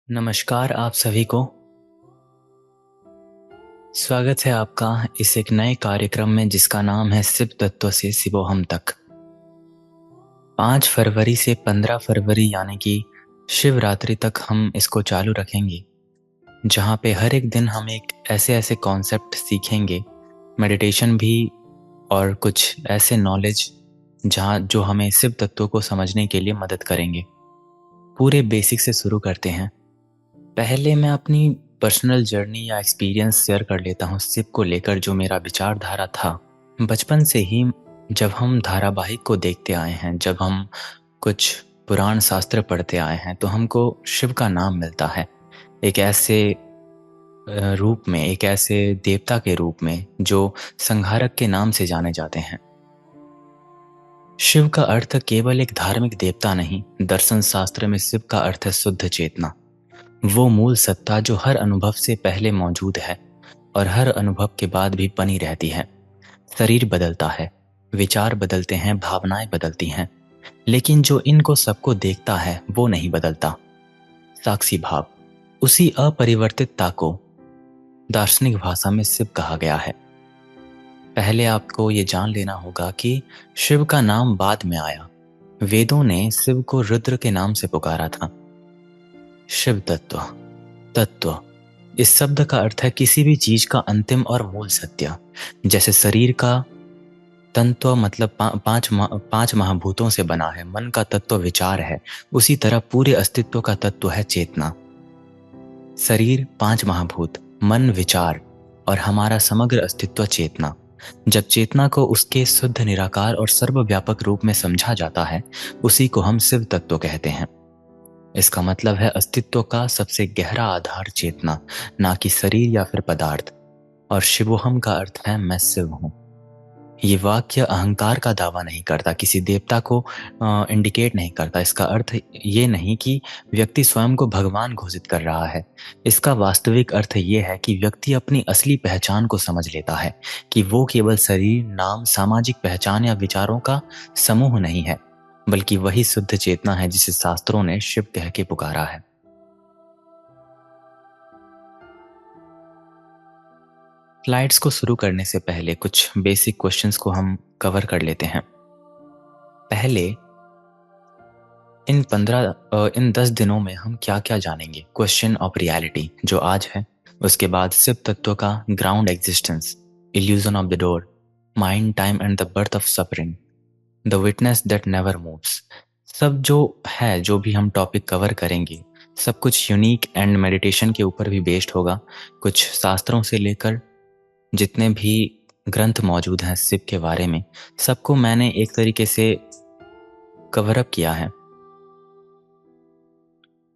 नमस्कार आप सभी को। स्वागत है आपका इस एक नए कार्यक्रम में जिसका नाम है शिव तत्व से शिवोहम तक। 5 फरवरी से 15 फरवरी यानी कि शिवरात्रि तक हम इसको चालू रखेंगे, जहाँ पे हर एक दिन हम एक ऐसे कॉन्सेप्ट सीखेंगे, मेडिटेशन भी और कुछ ऐसे नॉलेज जो हमें शिव तत्व को समझने के लिए मदद करेंगे। पूरे बेसिक से शुरू करते हैं। पहले मैं अपनी पर्सनल जर्नी या एक्सपीरियंस शेयर कर लेता हूँ शिव को लेकर, जो मेरा विचारधारा था। बचपन से ही जब हम धारावाहिक को देखते आए हैं, जब हम कुछ पुराण शास्त्र पढ़ते आए हैं, तो हमको शिव का नाम मिलता है एक ऐसे रूप में, एक ऐसे देवता के रूप में जो संहारक के नाम से जाने जाते हैं। शिव का अर्थ केवल एक धार्मिक देवता नहीं, दर्शन शास्त्र में शिव का अर्थ है शुद्ध चेतना, वो मूल सत्ता जो हर अनुभव से पहले मौजूद है और हर अनुभव के बाद भी बनी रहती है। शरीर बदलता है, विचार बदलते हैं, भावनाएं बदलती हैं, लेकिन जो इनको सबको देखता है वो नहीं बदलता। साक्षी भाव, उसी अपरिवर्तितता को दार्शनिक भाषा में शिव कहा गया है। पहले आपको ये जान लेना होगा कि शिव का नाम बाद में आया। वेदों ने शिव को रुद्र के नाम से पुकारा था। शिव तत्व, तत्व इस शब्द का अर्थ है किसी भी चीज का अंतिम और मूल सत्य। जैसे शरीर का तत्व मतलब पांच महाभूतों से बना है, मन का तत्व विचार है, उसी तरह पूरे अस्तित्व का तत्व है चेतना। शरीर 5 महाभूत, मन विचार और हमारा समग्र अस्तित्व चेतना। जब चेतना को उसके शुद्ध निराकार और सर्वव्यापक रूप में समझा जाता है, उसी को हम शिव तत्व कहते हैं। इसका मतलब है अस्तित्व का सबसे गहरा आधार चेतना, ना कि शरीर या फिर पदार्थ। और शिवोहम का अर्थ है मैं शिव हूं। ये वाक्य अहंकार का दावा नहीं करता, किसी देवता को इंडिकेट नहीं करता। इसका अर्थ ये नहीं कि व्यक्ति स्वयं को भगवान घोषित कर रहा है। इसका वास्तविक अर्थ ये है कि व्यक्ति अपनी असली पहचान को समझ लेता है कि वो केवल शरीर, नाम, सामाजिक पहचान या विचारों का समूह नहीं है, बल्कि वही शुद्ध चेतना है जिसे शास्त्रों ने शिव कह के पुकारा है। स्लाइड्स को शुरू करने से पहले कुछ बेसिक क्वेश्चंस को हम कवर कर लेते हैं। पहले इन 10 दिनों में हम क्या क्या जानेंगे। क्वेश्चन ऑफ रियलिटी जो आज है, उसके बाद शिव तत्व का ground existence, illusion of the door, mind, time and the birth of suffering, the witness that never moves. सब जो है, जो भी हम टॉपिक कवर करेंगे, सब कुछ यूनिक एंड मेडिटेशन के ऊपर भी बेस्ड होगा। कुछ शास्त्रों से लेकर जितने भी ग्रंथ मौजूद हैं शिव के बारे में, सबको मैंने एक तरीके से कवर अप किया है।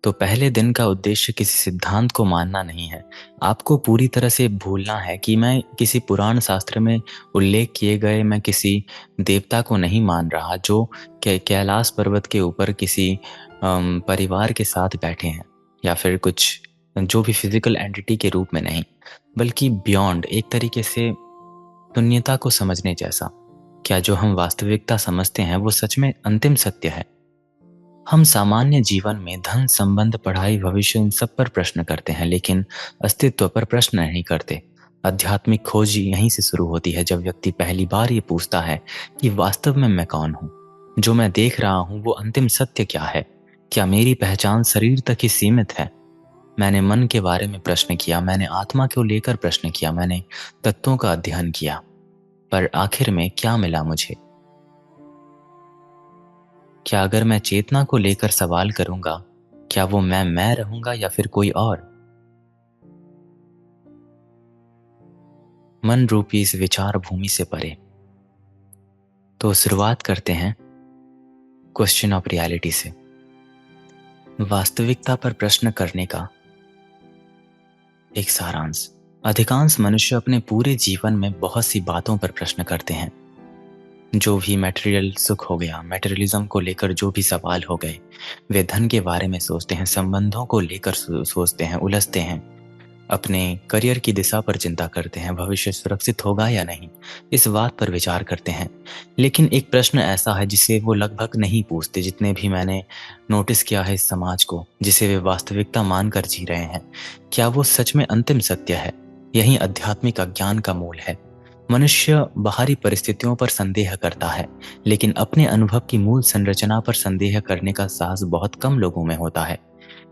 तो पहले दिन का उद्देश्य किसी सिद्धांत को मानना नहीं है। आपको पूरी तरह से भूलना है कि मैं किसी पुराण शास्त्र में उल्लेख किए गए मैं किसी देवता को नहीं मान रहा जो कैलाश पर्वत के ऊपर किसी परिवार के साथ बैठे हैं, या फिर कुछ जो भी फिजिकल एंटिटी के रूप में नहीं, बल्कि बियॉन्ड, एक तरीके से शून्यता को समझने जैसा। क्या जो हम वास्तविकता समझते हैं वो सच में अंतिम सत्य है? हम सामान्य जीवन में धन, संबंध, पढ़ाई, भविष्य, इन सब पर प्रश्न करते हैं, लेकिन अस्तित्व पर प्रश्न नहीं करते। आध्यात्मिक खोज यहीं से शुरू होती है, जब व्यक्ति पहली बार ये पूछता है कि वास्तव में मैं कौन हूँ? जो मैं देख रहा हूँ वो अंतिम सत्य क्या है? क्या मेरी पहचान शरीर तक ही सीमित है? मैंने मन के बारे में प्रश्न किया, मैंने आत्मा को लेकर प्रश्न किया, मैंने तत्वों का अध्ययन किया, पर आखिर में क्या मिला मुझे? क्या अगर मैं चेतना को लेकर सवाल करूंगा, क्या वो मैं रहूंगा या फिर कोई और? मन रूपी इस विचार भूमि से परे। तो शुरुआत करते हैं क्वेश्चन ऑफ रियलिटी से। वास्तविकता पर प्रश्न करने का एक सारांश। अधिकांश मनुष्य अपने पूरे जीवन में बहुत सी बातों पर प्रश्न करते हैं। जो भी मटेरियल सुख हो गया, मटेरियलिज्म को लेकर जो भी सवाल हो गए, वे धन के बारे में सोचते हैं, संबंधों को लेकर सोचते हैं, उलझते हैं, अपने करियर की दिशा पर चिंता करते हैं, भविष्य सुरक्षित होगा या नहीं, इस बात पर विचार करते हैं। लेकिन एक प्रश्न ऐसा है जिसे वो लगभग नहीं पूछते, जितने भी मैंने नोटिस किया है इस समाज को, जिसे वे वास्तविकता मानकर जी रहे हैं। क्या वो सच में अंतिम सत्य है? यही आध्यात्मिक अज्ञान का मूल है। मनुष्य बाहरी परिस्थितियों पर संदेह करता है, लेकिन अपने अनुभव की मूल संरचना पर संदेह करने का साहस बहुत कम लोगों में होता है।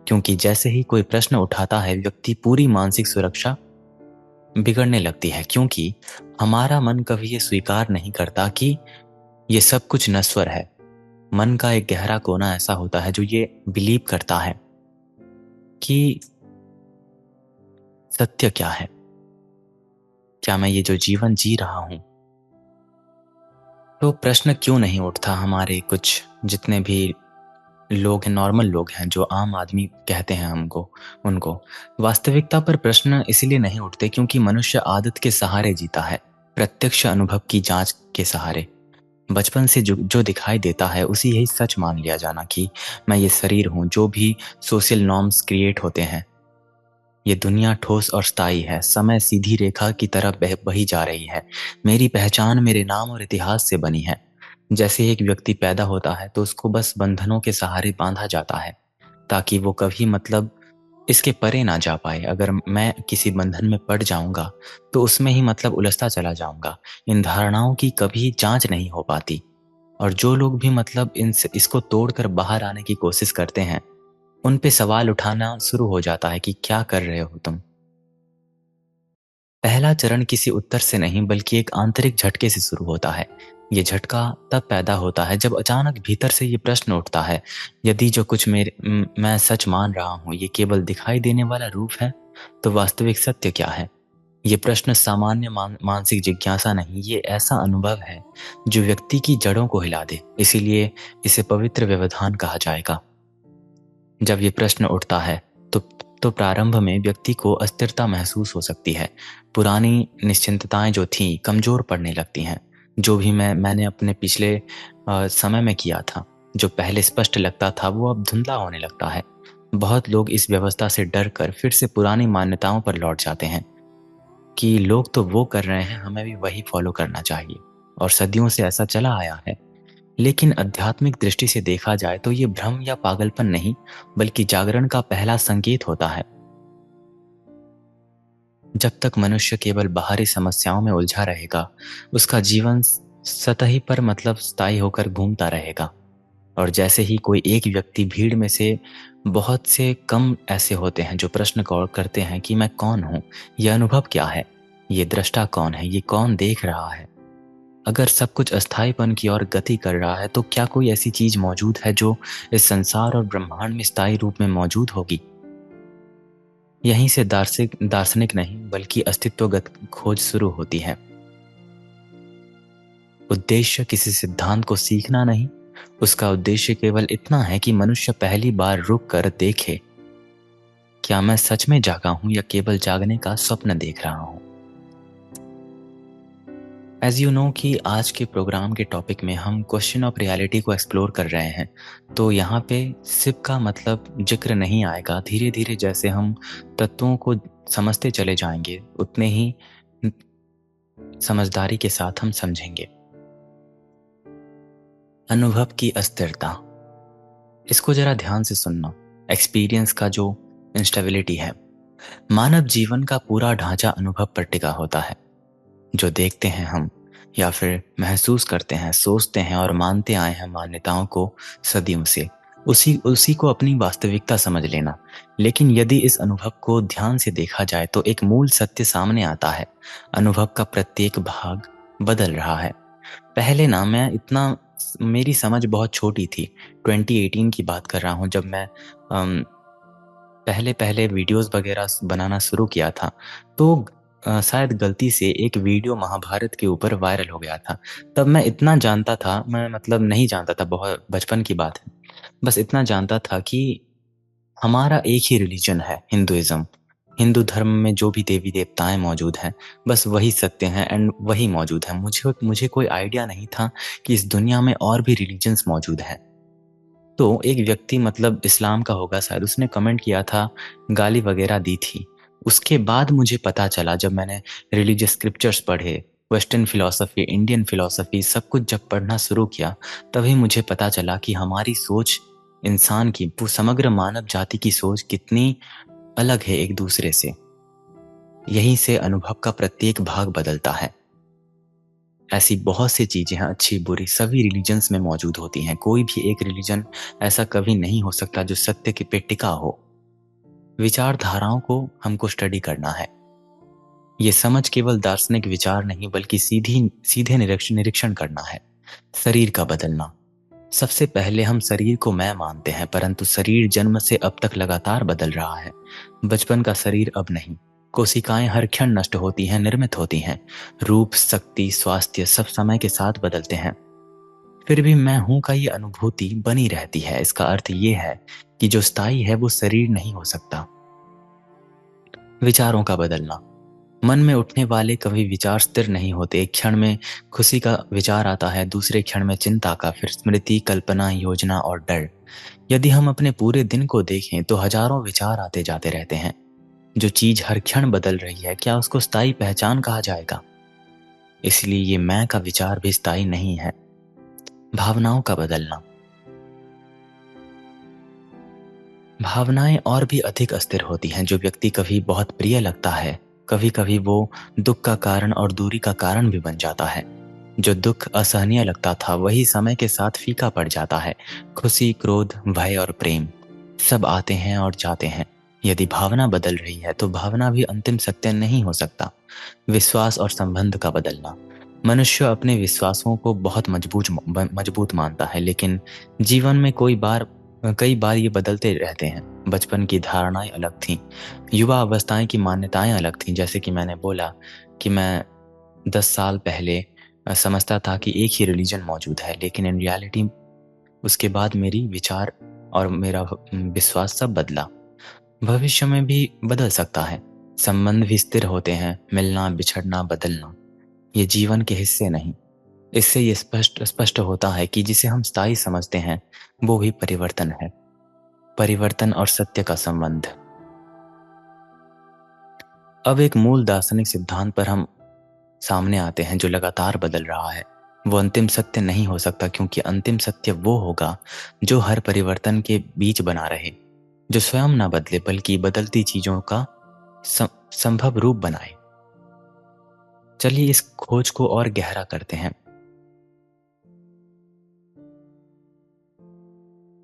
क्योंकि जैसे ही कोई प्रश्न उठाता है, व्यक्ति पूरी मानसिक सुरक्षा बिगड़ने लगती है, क्योंकि हमारा मन कभी ये स्वीकार नहीं करता कि ये सब कुछ नश्वर है। मन का एक गहरा कोना ऐसा होता है जो ये बिलीव करता है कि सत्य क्या है? क्या मैं ये जो जीवन जी रहा हूं, तो प्रश्न क्यों नहीं उठता हमारे कुछ जितने भी लोग हैं, नॉर्मल लोग हैं, जो आम आदमी कहते हैं हमको, उनको। वास्तविकता पर प्रश्न इसलिए नहीं उठते क्योंकि मनुष्य आदत के सहारे जीता है, प्रत्यक्ष अनुभव की जांच के सहारे। बचपन से जो जो दिखाई देता है उसी यही सच मान लिया जाना कि मैं ये शरीर हूँ। जो भी सोशल नॉर्म्स क्रिएट होते हैं, ये दुनिया ठोस और स्थायी है, समय सीधी रेखा की तरह बही जा रही है। मेरी पहचान मेरे नाम और इतिहास से बनी है। जैसे एक व्यक्ति पैदा होता है तो उसको बस बंधनों के सहारे बांधा जाता है, ताकि वो कभी मतलब इसके परे ना जा पाए। अगर मैं किसी बंधन में पड़ जाऊंगा तो उसमें ही मतलब उलझता चला जाऊंगा। इन धारणाओं की कभी जांच नहीं हो पाती। और जो लोग भी मतलब इसको तोड़कर बाहर आने की कोशिश करते हैं, उन पे सवाल उठाना शुरू हो जाता है कि क्या कर रहे हो तुम। पहला चरण किसी उत्तर से नहीं बल्कि एक आंतरिक झटके से शुरू होता है। ये झटका तब पैदा होता है जब अचानक भीतर से ये प्रश्न उठता है, यदि जो कुछ मैं सच मान रहा हूँ ये केवल दिखाई देने वाला रूप है, तो वास्तविक सत्य क्या है? ये प्रश्न सामान्य मानसिक जिज्ञासा नहीं, ये ऐसा अनुभव है जो व्यक्ति की जड़ों को हिला दे। इसीलिए इसे पवित्र व्यवधान कहा जाएगा। जब ये प्रश्न उठता है तो प्रारंभ में व्यक्ति को अस्थिरता महसूस हो सकती है। पुरानी निश्चिंतताएं जो थीं कमजोर पड़ने लगती हैं। जो भी मैंने अपने पिछले समय में किया था, जो पहले स्पष्ट लगता था, वो अब धुंधला होने लगता है। बहुत लोग इस व्यवस्था से डर कर फिर से पुरानी मान्यताओं पर लौट जाते हैं कि लोग तो वो कर रहे हैं, हमें भी वही फॉलो करना चाहिए, और सदियों से ऐसा चला आया है। लेकिन आध्यात्मिक दृष्टि से देखा जाए तो ये भ्रम या पागलपन नहीं, बल्कि जागरण का पहला संकेत होता है। जब तक मनुष्य केवल बाहरी समस्याओं में उलझा रहेगा, उसका जीवन सतही पर मतलब स्थायी होकर घूमता रहेगा। और जैसे ही कोई एक व्यक्ति भीड़ में से, बहुत से कम ऐसे होते हैं जो प्रश्न गौर करते हैं कि मैं कौन हूँ, यह अनुभव क्या है, ये दृष्टा कौन है, ये कौन देख रहा है। अगर सब कुछ अस्थायीपन की ओर गति कर रहा है, तो क्या कोई ऐसी चीज मौजूद है जो इस संसार और ब्रह्मांड में स्थायी रूप में मौजूद होगी? यहीं से दार्शनिक नहीं बल्कि अस्तित्वगत खोज शुरू होती है। उद्देश्य किसी सिद्धांत को सीखना नहीं, उसका उद्देश्य केवल इतना है कि मनुष्य पहली बार रुक कर देखे, क्या मैं सच में जागा हूं या केवल जागने का स्वप्न देख रहा हूं। एज यू नो कि आज के प्रोग्राम के टॉपिक में हम क्वेश्चन ऑफ रियलिटी को एक्सप्लोर कर रहे हैं। तो यहाँ पे सिर्फ का मतलब जिक्र नहीं आएगा। धीरे धीरे जैसे हम तत्वों को समझते चले जाएंगे, उतने ही समझदारी के साथ हम समझेंगे। अनुभव की अस्थिरता, इसको जरा ध्यान से सुनना। एक्सपीरियंस का जो इंस्टेबिलिटी है, मानव जीवन का पूरा ढांचा अनुभव पर टिका होता है। जो देखते हैं हम, या फिर महसूस करते हैं, सोचते हैं और मानते आए हैं मान्यताओं को सदियों से, उसी उसी को अपनी वास्तविकता समझ लेना। लेकिन यदि इस अनुभव को ध्यान से देखा जाए तो एक मूल सत्य सामने आता है। अनुभव का प्रत्येक भाग बदल रहा है। पहले ना मैं इतना, मेरी समझ बहुत छोटी थी। 2018 की बात कर रहा हूँ, जब मैं पहले पहले वीडियोस वगैरह बनाना शुरू किया था, तो शायद गलती से एक वीडियो महाभारत के ऊपर वायरल हो गया था। तब मैं इतना जानता था, मैं मतलब नहीं जानता था, बहुत बचपन की बात है। बस इतना जानता था कि हमारा एक ही रिलीजन है, हिंदुइज्म। हिंदू धर्म में जो भी देवी देवताएं मौजूद हैं, बस वही सत्य हैं एंड वही मौजूद है। मुझे कोई आइडिया नहीं था कि इस दुनिया में और भी रिलीजन्स मौजूद हैं। तो एक व्यक्ति, मतलब इस्लाम का होगा शायद, उसने कमेंट किया था, गाली वगैरह दी थी। उसके बाद मुझे पता चला जब मैंने रिलीजियस स्क्रिप्चर्स पढ़े, वेस्टर्न फिलॉसफी, इंडियन फिलॉसफी सब कुछ जब पढ़ना शुरू किया, तभी मुझे पता चला कि हमारी सोच इंसान की समग्र मानव जाति की सोच कितनी अलग है एक दूसरे से। यहीं से अनुभव का प्रत्येक भाग बदलता है। ऐसी बहुत सी चीजें हैं अच्छी बुरी सभी रिलीजन्स में मौजूद होती हैं। कोई भी एक रिलीजन ऐसा कभी नहीं हो सकता जो सत्य के पे टिका हो। विचारधाराओं को हमको स्टडी करना है। ये समझ केवल दार्शनिक विचार नहीं बल्कि सीधे निरीक्षण करना है। शरीर का बदलना। सबसे पहले हम शरीर को मैं मानते हैं, परंतु शरीर जन्म से अब तक लगातार बदल रहा है। बचपन का शरीर अब नहीं। कोशिकाएं हर क्षण नष्ट होती हैं, निर्मित होती हैं। रूप, शक्ति, स्वास्थ्य सब समय के साथ बदलते हैं। फिर भी मैं हूं का ये अनुभूति बनी रहती है। इसका अर्थ ये है कि जो स्थायी है वो शरीर नहीं हो सकता। विचारों का बदलना। मन में उठने वाले कभी विचार स्थिर नहीं होते। एक क्षण में खुशी का विचार आता है, दूसरे क्षण में चिंता का, फिर स्मृति, कल्पना, योजना और डर। यदि हम अपने पूरे दिन को देखें तो हजारों विचार आते जाते रहते हैं। जो चीज हर क्षण बदल रही है, क्या उसको स्थायी पहचान कहा जाएगा? इसलिए ये मैं का विचार भी स्थायी नहीं है। भावनाओं का बदलना। भावनाएं और भी अधिक अस्थिर होती हैं। जो व्यक्ति कभी बहुत प्रिय लगता है, कभी कभी वो दुख का कारण और दूरी का कारण भी बन जाता है। जो दुख असहनीय लगता था वही समय के साथ फीका पड़ जाता है। खुशी, क्रोध, भय और प्रेम सब आते हैं और जाते हैं। यदि भावना बदल रही है तो भावना भी अंतिम सत्य नहीं हो सकता। विश्वास और संबंध का बदलना। मनुष्य अपने विश्वासों को बहुत मजबूत मानता है, लेकिन जीवन में कई बार ये बदलते रहते हैं। बचपन की धारणाएं अलग थीं, युवा अवस्थाएं की मान्यताएं अलग थीं। जैसे कि मैंने बोला कि मैं 10 साल पहले समझता था कि एक ही रिलीजन मौजूद है, लेकिन इन रियलिटी उसके बाद मेरी विचार और मेरा विश्वास सब बदला। भविष्य में भी बदल सकता है। संबंध भी स्थिर होते हैं, मिलना, बिछड़ना, बदलना, ये जीवन के हिस्से नहीं। इससे ये स्पष्ट होता है कि जिसे हम स्थायी समझते हैं वो भी परिवर्तन है। परिवर्तन और सत्य का संबंध। अब एक मूल दार्शनिक सिद्धांत पर हम सामने आते हैं जो लगातार बदल रहा है। वो अंतिम सत्य नहीं हो सकता, क्योंकि अंतिम सत्य वो होगा जो हर परिवर्तन के बीच बना रहे, जो स्वयं ना बदले बल्कि बदलती चीजों का संभव रूप बनाए। चलिए इस खोज को और गहरा करते हैं।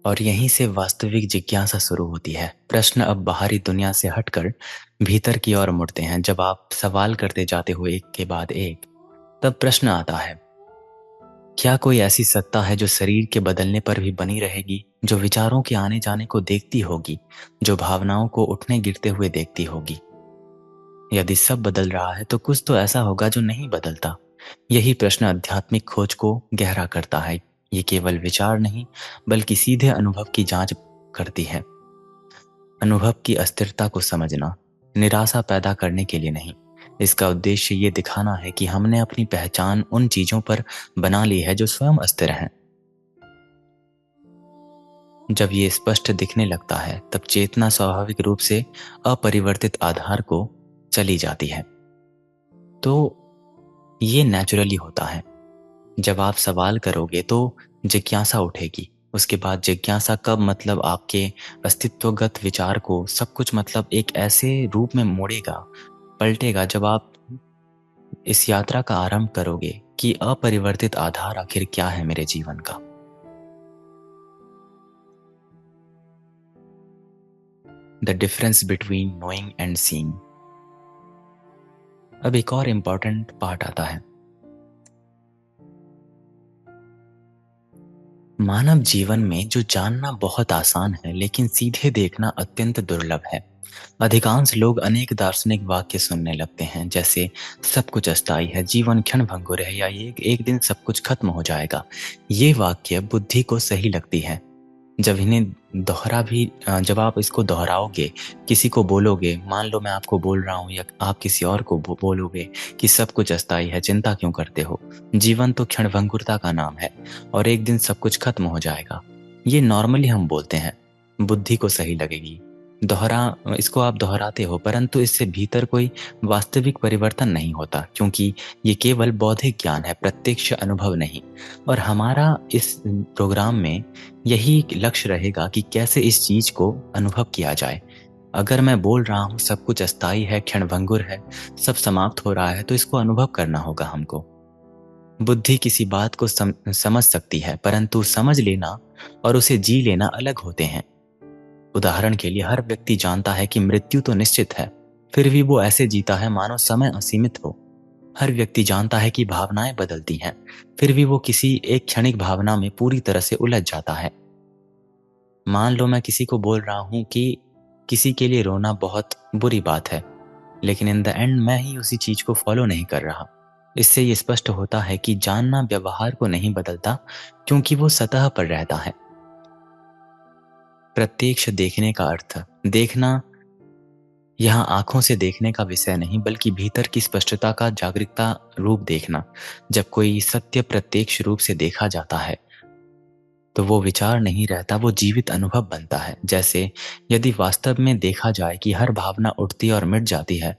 और यहीं से वास्तविक जिज्ञासा शुरू होती है। प्रश्न अब बाहरी दुनिया से हटकर भीतर की ओर मुड़ते हैं। जब आप सवाल करते जाते हो एक के बाद एक, तब प्रश्न आता है, क्या कोई ऐसी सत्ता है जो शरीर के बदलने पर भी बनी रहेगी, जो विचारों के आने जाने को देखती होगी, जो भावनाओं को उठने गिरते हुए देखती होगी? यदि सब बदल रहा है तो कुछ तो ऐसा होगा जो नहीं बदलता। यही प्रश्न आध्यात्मिक खोज को गहरा करता है। ये केवल विचार नहीं बल्कि सीधे अनुभव की जांच करती है। अनुभव की अस्थिरता को समझना, निराशा पैदा करने के लिए नहीं। इसका उद्देश्य ये दिखाना है कि हमने अपनी पहचान उन चीजों पर बना ली है जो स्वयं अस्थिर हैं। जब ये स्पष्ट दिखने लगता है तब चेतना स्वाभाविक रूप से अपरिवर्तित आधार को चली जाती है। तो ये नेचुरली होता है। जब आप सवाल करोगे तो जिज्ञासा उठेगी। उसके बाद जिज्ञासा कब मतलब आपके अस्तित्वगत विचार को सब कुछ मतलब एक ऐसे रूप में मोड़ेगा, पलटेगा जब आप इस यात्रा का आरंभ करोगे कि अपरिवर्तित आधार आखिर क्या है मेरे जीवन का। The difference between knowing and seeing. अब एक और इम्पॉर्टेंट पार्ट आता है। मानव जीवन में जो जानना बहुत आसान है लेकिन सीधे देखना अत्यंत दुर्लभ है। अधिकांश लोग अनेक दार्शनिक वाक्य सुनने लगते हैं, जैसे सब कुछ अस्थायी है, जीवन क्षणभंगुर है, या ये एक दिन सब कुछ खत्म हो जाएगा। ये वाक्य बुद्धि को सही लगती है। जब आप इसको दोहराओगे, किसी को बोलोगे, मान लो मैं आपको बोल रहा हूँ या आप किसी और को बोलोगे कि सब कुछ अस्थायी है, चिंता क्यों करते हो, जीवन तो क्षणभंगुरता का नाम है और एक दिन सब कुछ खत्म हो जाएगा। ये नॉर्मली हम बोलते हैं, बुद्धि को सही लगेगी। इसको आप दोहराते हो, परंतु इससे भीतर कोई वास्तविक परिवर्तन नहीं होता, क्योंकि ये केवल बौद्धिक ज्ञान है, प्रत्यक्ष अनुभव नहीं। और हमारा इस प्रोग्राम में यही लक्ष्य रहेगा कि कैसे इस चीज़ को अनुभव किया जाए। अगर मैं बोल रहा हूँ सब कुछ अस्थायी है, क्षणभंगुर है, सब समाप्त हो रहा है, तो इसको अनुभव करना होगा हमको। बुद्धि किसी बात को समझ सकती है, परंतु समझ लेना और उसे जी लेना अलग होते हैं। उदाहरण के लिए, हर व्यक्ति जानता है कि मृत्यु तो निश्चित है, फिर भी वो ऐसे जीता है मानो समय असीमित हो। हर व्यक्ति जानता है कि भावनाएं बदलती हैं, फिर भी वो किसी एक क्षणिक भावना में पूरी तरह से उलझ जाता है। मान लो मैं किसी को बोल रहा हूँ कि किसी के लिए रोना बहुत बुरी बात है, लेकिन इन द एंड मैं ही उसी चीज को फॉलो नहीं कर रहा। इससे ये स्पष्ट होता है कि जानना व्यवहार को नहीं बदलता, क्योंकि वो सतह पर रहता है। प्रत्यक्ष देखने का अर्थ, देखना यहाँ आंखों से देखने का विषय नहीं, बल्कि भीतर की स्पष्टता का जागरूकता रूप देखना। जब कोई सत्य प्रत्यक्ष रूप से देखा जाता है, तो वो विचार नहीं रहता, वो जीवित अनुभव बनता है। जैसे यदि वास्तव में देखा जाए कि हर भावना उठती और मिट जाती है,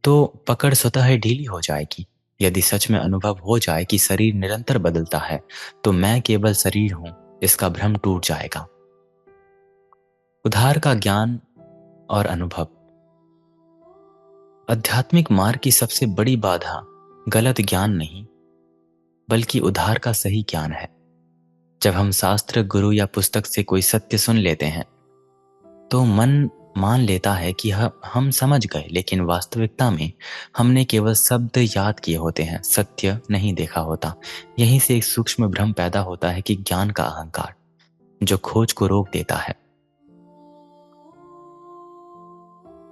तो पकड़ स्वतः ही ढीली हो जाएगी। यदि सच में अनुभव हो जाए कि शरीर निरंतर बदलता है, तो मैं केवल शरीर हूं, इसका भ्रम टूट जाएगा। उद्धार का ज्ञान और अनुभव। आध्यात्मिक मार्ग की सबसे बड़ी बाधा गलत ज्ञान नहीं, बल्कि उद्धार का सही ज्ञान है। जब हम शास्त्र, गुरु या पुस्तक से कोई सत्य सुन लेते हैं, तो मन मान लेता है कि हम समझ गए, लेकिन वास्तविकता में हमने केवल शब्द याद किए होते हैं, सत्य नहीं देखा होता। यहीं से एक सूक्ष्म भ्रम पैदा होता है कि ज्ञान का अहंकार, जो खोज को रोक देता है।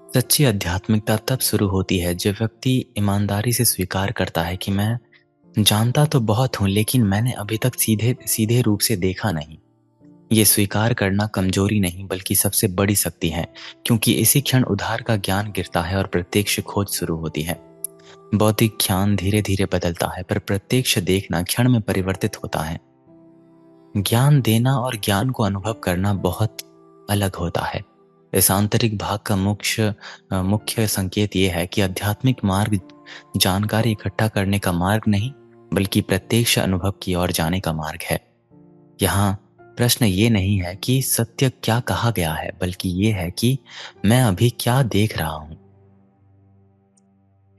सच्ची आध्यात्मिकता तब शुरू होती है जब व्यक्ति ईमानदारी से स्वीकार करता है कि मैं जानता तो बहुत हूं, लेकिन मैंने अभी तक सीधे सीधे रूप से देखा नहीं। ये स्वीकार करना कमजोरी नहीं, बल्कि सबसे बड़ी शक्ति है, क्योंकि इसी क्षण उद्धार का ज्ञान गिरता है और प्रत्यक्ष खोज शुरू होती है। बौद्धिक ज्ञान धीरे धीरे बदलता है, पर प्रत्यक्ष देखना क्षण में परिवर्तित होता है। ज्ञान देना और ज्ञान को अनुभव करना बहुत अलग होता है। इस आंतरिक भाग का मुख्य संकेत यह है कि आध्यात्मिक मार्ग जानकारी इकट्ठा करने का मार्ग नहीं, बल्कि प्रत्यक्ष अनुभव की ओर जाने का मार्ग है। यहाँ प्रश्न ये नहीं है कि सत्य क्या कहा गया है, बल्कि ये है कि मैं अभी क्या देख रहा हूं।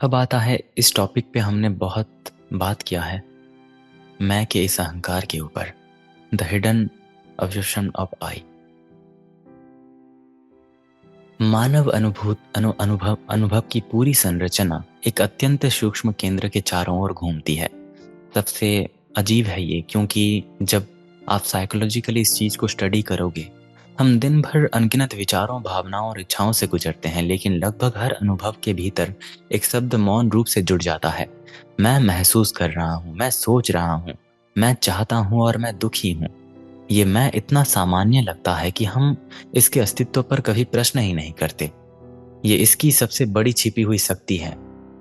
अब आता है, इस टॉपिक पे हमने बहुत बात किया है, मैं के इस अहंकार के ऊपर, द हिडन ऑब्जेक्शन ऑफ आई। मानव अनुभव की पूरी संरचना एक अत्यंत सूक्ष्म केंद्र के चारों ओर घूमती है। सबसे अजीब है ये, क्योंकि जब आप साइकोलॉजिकली इस चीज को स्टडी करोगे, हम दिन भर अनगिनत विचारों, भावनाओं और इच्छाओं से गुजरते हैं, लेकिन लगभग हर अनुभव के भीतर एक शब्द मौन रूप से जुड़ जाता है। मैं महसूस कर रहा हूँ, मैं सोच रहा हूँ, मैं चाहता हूँ और मैं दुखी हूँ। ये मैं इतना सामान्य लगता है कि हम इसके अस्तित्व पर कभी प्रश्न ही नहीं करते। ये इसकी सबसे बड़ी छिपी हुई शक्ति है।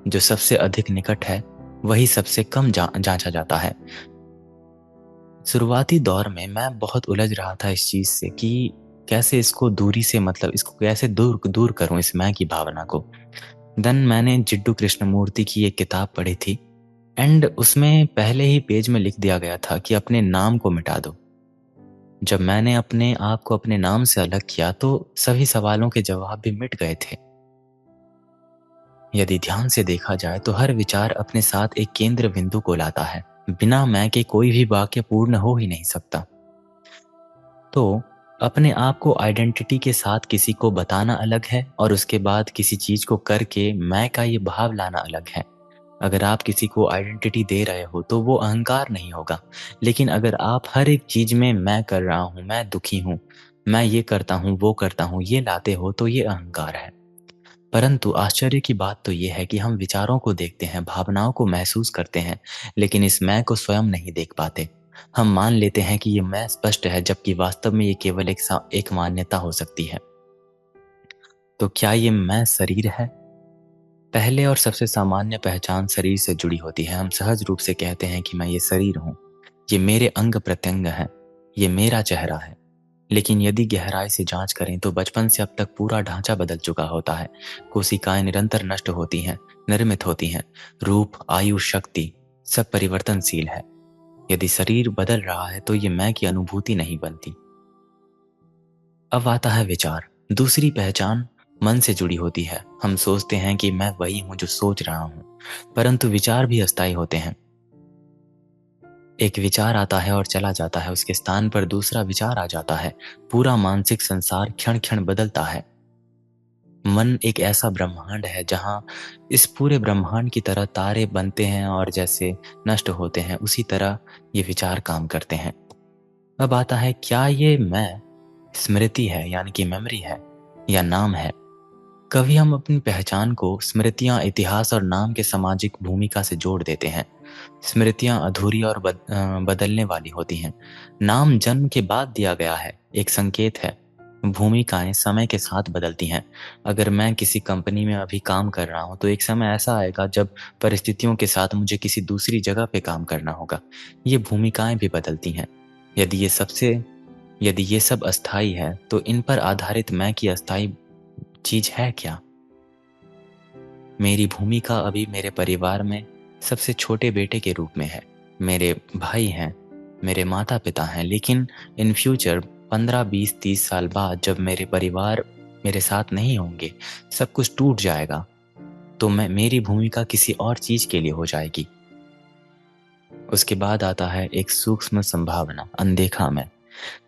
जो सबसे अधिक निकट है, वही सबसे कम जांचा जाता है। शुरुआती दौर में मैं बहुत उलझ रहा था इस चीज से कि कैसे इसको दूरी से, मतलब इसको कैसे दूर दूर करूं, इस मैं की भावना को। देन मैंने जिड्डू कृष्णमूर्ति की एक किताब पढ़ी थी, एंड उसमें पहले ही पेज में लिख दिया गया था कि अपने नाम को मिटा दो। जब मैंने अपने आप को अपने नाम से अलग किया, तो सभी सवालों के जवाब भी मिट गए थे। यदि ध्यान से देखा जाए तो हर विचार अपने साथ एक केंद्र बिंदु को लाता है। बिना मैं के कोई भी वाक्य पूर्ण हो ही नहीं सकता। तो अपने आप को आइडेंटिटी के साथ किसी को बताना अलग है, और उसके बाद किसी चीज को करके मैं का ये भाव लाना अलग है। अगर आप किसी को आइडेंटिटी दे रहे हो तो वो अहंकार नहीं होगा, लेकिन अगर आप हर एक चीज में मैं कर रहा हूं, मैं दुखी हूं, मैं ये करता हूं, वो करता हूं, ये लाते हो, तो ये अहंकार है। परंतु आश्चर्य की बात तो ये है कि हम विचारों को देखते हैं, भावनाओं को महसूस करते हैं, लेकिन इस मैं को स्वयं नहीं देख पाते। हम मान लेते हैं कि ये मैं स्पष्ट है, जबकि वास्तव में ये केवल एक मान्यता हो सकती है। तो क्या ये मैं शरीर है? पहले और सबसे सामान्य पहचान शरीर से जुड़ी होती है। हम सहज रूप से कहते हैं कि मैं ये शरीर हूं, ये मेरे अंग प्रत्यंग हैं, ये मेरा चेहरा है। लेकिन यदि गहराई से जांच करें तो बचपन से अब तक पूरा ढांचा बदल चुका होता है। कोशिकाएं निरंतर नष्ट होती हैं, निर्मित होती हैं। रूप, आयु, शक्ति सब परिवर्तनशील है। यदि शरीर बदल रहा है तो ये मैं की अनुभूति नहीं बनती। अब आता है विचार। दूसरी पहचान मन से जुड़ी होती है। हम सोचते हैं कि मैं वही हूं जो सोच रहा हूं, परंतु विचार भी अस्थायी होते हैं। एक विचार आता है और चला जाता है, उसके स्थान पर दूसरा विचार आ जाता है। पूरा मानसिक संसार क्षण क्षण बदलता है। मन एक ऐसा ब्रह्मांड है जहां इस पूरे ब्रह्मांड की तरह तारे बनते हैं और जैसे नष्ट होते हैं, उसी तरह ये विचार काम करते हैं। अब आता है, क्या ये मैं स्मृति है, यानी कि मेमोरी है, या नाम है? कभी हम अपनी पहचान को स्मृतियां, इतिहास और नाम के सामाजिक भूमिका से जोड़ देते हैं। स्मृतियां अधूरी और बदलने वाली होती हैं। नाम जन्म के बाद दिया गया है, एक संकेत है। भूमिकाएं समय के साथ बदलती हैं। अगर मैं किसी कंपनी में अभी काम कर रहा हूं तो एक समय ऐसा आएगा जब परिस्थितियों के साथ मुझे किसी दूसरी जगह पे काम करना होगा। ये भूमिकाएं भी बदलती हैं। यदि ये सबसे यदि ये सब अस्थायी है तो इन पर आधारित मैं की अस्थायी चीज है क्या? मेरी भूमिका अभी मेरे परिवार में सबसे छोटे बेटे के रूप में है। मेरे भाई हैं, मेरे माता पिता हैं, लेकिन इन फ्यूचर 15, 20, 30 साल बाद जब मेरे परिवार मेरे साथ नहीं होंगे, सब कुछ टूट जाएगा, तो मेरी भूमिका किसी और चीज के लिए हो जाएगी। उसके बाद आता है एक सूक्ष्म संभावना, अनदेखा मैं।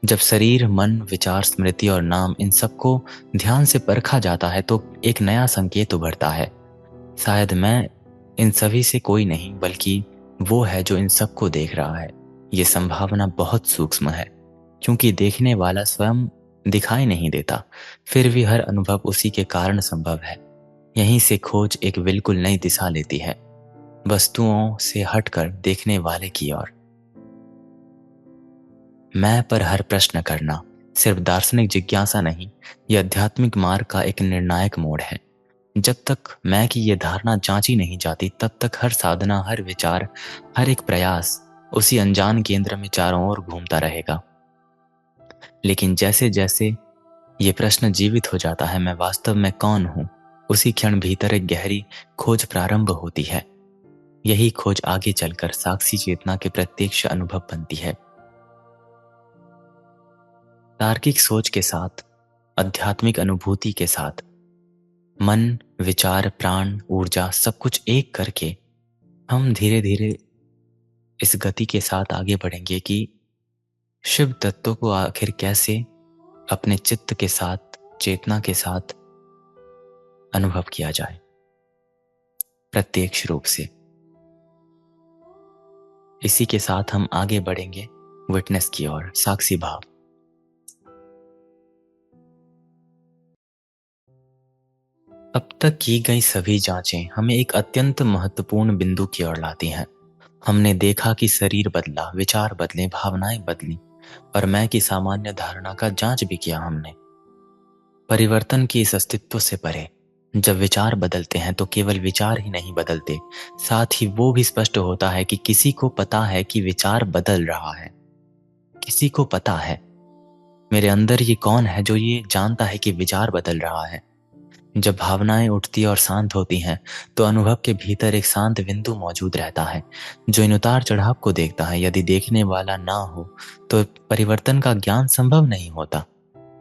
जब शरीर, मन, विचार, स्मृति और नाम इन सबको ध्यान से परखा जाता है तो एक नया संकेत उभरता है। शायद मैं इन सभी से कोई नहीं, बल्कि वो है जो इन सबको देख रहा है। ये संभावना बहुत सूक्ष्म है, क्योंकि देखने वाला स्वयं दिखाई नहीं देता, फिर भी हर अनुभव उसी के कारण संभव है। यहीं से खोज एक बिल्कुल नई दिशा लेती है, वस्तुओं से हटकर देखने वाले की ओर। मैं पर हर प्रश्न करना सिर्फ दार्शनिक जिज्ञासा नहीं, यह आध्यात्मिक मार्ग का एक निर्णायक मोड़ है। जब तक मैं की ये धारणा जांची नहीं जाती, तब तक हर साधना, हर विचार, हर एक प्रयास उसी अनजान केंद्र में चारों ओर घूमता रहेगा। लेकिन जैसे जैसे ये प्रश्न जीवित हो जाता है, मैं वास्तव में कौन हूँ, उसी क्षण भीतर एक गहरी खोज प्रारंभ होती है। यही खोज आगे चलकर साक्षी चेतना के प्रत्यक्ष अनुभव बनती है। तार्किक सोच के साथ, आध्यात्मिक अनुभूति के साथ, मन, विचार, प्राण, ऊर्जा सब कुछ एक करके हम धीरे धीरे इस गति के साथ आगे बढ़ेंगे कि शिव तत्व को आखिर कैसे अपने चित्त के साथ, चेतना के साथ अनुभव किया जाए, प्रत्यक्ष रूप से। इसी के साथ हम आगे बढ़ेंगे विटनेस की ओर, साक्षी भाव। अब तक की गई सभी जांचें हमें एक अत्यंत महत्वपूर्ण बिंदु की ओर लाती हैं। हमने देखा कि शरीर बदला, विचार बदले, भावनाएं बदली, और मैं की सामान्य धारणा का जांच भी किया हमने। परिवर्तन की इस अस्तित्व से परे, जब विचार बदलते हैं तो केवल विचार ही नहीं बदलते, साथ ही वो भी स्पष्ट होता है कि किसी को पता है कि विचार बदल रहा है। किसी को पता है, मेरे अंदर ये कौन है जो ये जानता है कि विचार बदल रहा है। जब भावनाएं उठती और शांत होती हैं तो अनुभव के भीतर एक शांत बिंदु मौजूद रहता है जो इन उतार चढ़ाव को देखता है। यदि देखने वाला ना हो तो परिवर्तन का ज्ञान संभव नहीं होता।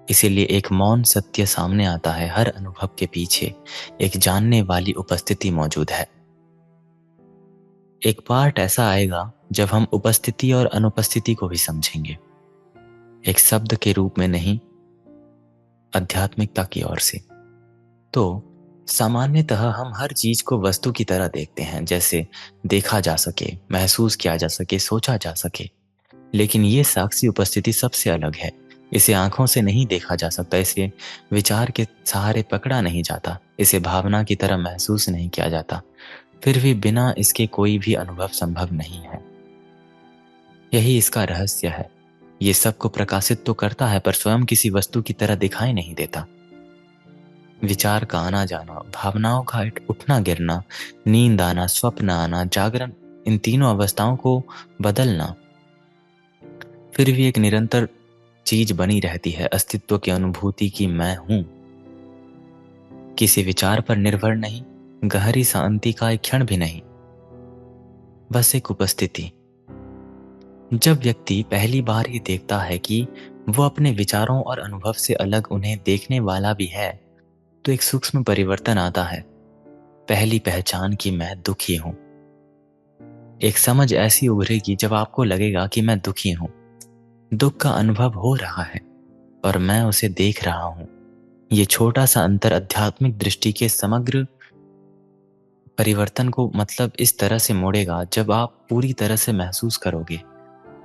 इसीलिए एक मौन सत्य सामने आता है, हर अनुभव के पीछे एक जानने वाली उपस्थिति मौजूद है। एक पार्ट ऐसा आएगा जब हम उपस्थिति और अनुपस्थिति को भी समझेंगे, एक शब्द के रूप में नहीं, आध्यात्मिकता की ओर से। तो सामान्यतः हम हर चीज को वस्तु की तरह देखते हैं, जैसे देखा जा सके, महसूस किया जा सके, सोचा जा सके। लेकिन ये साक्षी उपस्थिति सबसे अलग है। इसे आंखों से नहीं देखा जा सकता, इसे विचार के सहारे पकड़ा नहीं जाता, इसे भावना की तरह महसूस नहीं किया जाता। फिर भी बिना इसके कोई भी अनुभव संभव नहीं है। यही इसका रहस्य है। ये सबको प्रकाशित तो करता है पर स्वयं किसी वस्तु की तरह दिखाई नहीं देता। विचार का आना जाना, भावनाओं का उठना गिरना, नींद आना, स्वप्न आना, जागरण, इन तीनों अवस्थाओं को बदलना फिर भी एक निरंतर चीज बनी रहती है अस्तित्व की अनुभूति की मैं हूं, किसी विचार पर निर्भर नहीं, गहरी शांति का एक क्षण भी नहीं, बस एक उपस्थिति। जब व्यक्ति पहली बार ही देखता है कि वो अपने विचारों और अनुभव से अलग उन्हें देखने वाला भी है, तो एक सूक्ष्म परिवर्तन आता है। पहली पहचान कि मैं दुखी हूं। एक समझ ऐसी उभरेगी जब आपको लगेगा कि मैं दुखी हूं, दुख का अनुभव हो रहा है और मैं उसे देख रहा हूं। ये छोटा सा अंतर आध्यात्मिक दृष्टि के समग्र परिवर्तन को मतलब इस तरह से मोड़ेगा। जब आप पूरी तरह से महसूस करोगे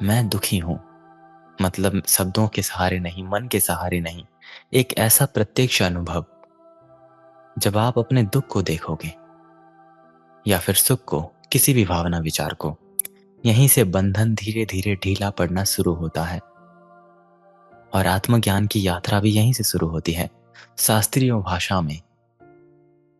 मैं दुखी हूं, मतलब शब्दों के सहारे नहीं, मन के सहारे नहीं, एक ऐसा प्रत्यक्ष अनुभव। जब आप अपने दुख को देखोगे या फिर सुख को, किसी भी भावना विचार को, यहीं से बंधन धीरे धीरे ढीला पड़ना शुरू होता है और आत्मज्ञान की यात्रा भी यहीं से शुरू होती है। शास्त्रीय भाषा में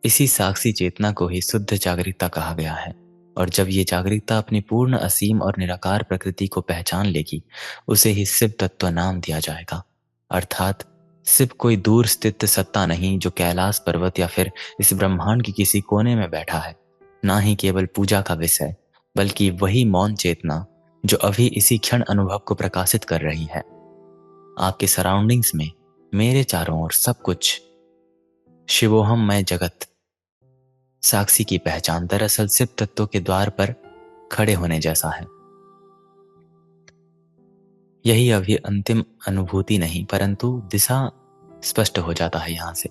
इसी साक्षी चेतना को ही शुद्ध जागरूकता कहा गया है। और जब ये जागरूकता अपनी पूर्ण असीम और निराकार प्रकृति को पहचान लेगी, उसे ही शिव तत्व नाम दिया जाएगा। अर्थात शिव कोई दूर स्थित सत्ता नहीं जो कैलाश पर्वत या फिर इस ब्रह्मांड की किसी कोने में बैठा है, ना ही केवल पूजा का विषय, बल्कि वही मौन चेतना जो अभी इसी क्षण अनुभव को प्रकाशित कर रही है। आपके सराउंडिंग्स में, मेरे चारों ओर सब कुछ शिवोहम मय जगत। साक्षी की पहचान दरअसल शिव तत्व के द्वार पर खड़े होने जैसा है। यही अभी अंतिम अनुभूति नहीं, परंतु दिशा स्पष्ट हो जाता है यहाँ से।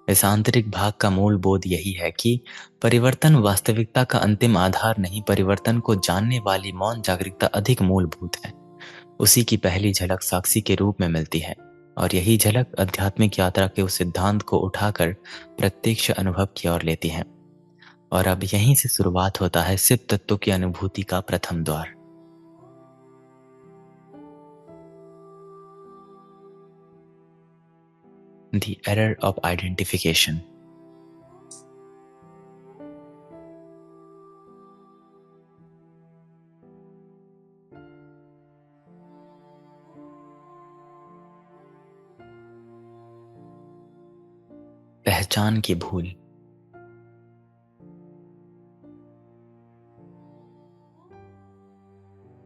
इस आंतरिक भाग का मूल बोध यही है कि परिवर्तन वास्तविकता का अंतिम आधार नहीं, परिवर्तन को जानने वाली मौन जागरूकता अधिक मूलभूत है। उसी की पहली झलक साक्षी के रूप में मिलती है और यही झलक आध्यात्मिक यात्रा के उस सिद्धांत को उठाकर प्रत्यक्ष अनुभव की ओर लेती है। और अब यहीं से शुरुआत होता है शिव तत्व की अनुभूति का प्रथम द्वार। The error of identification. पहचान की भूल।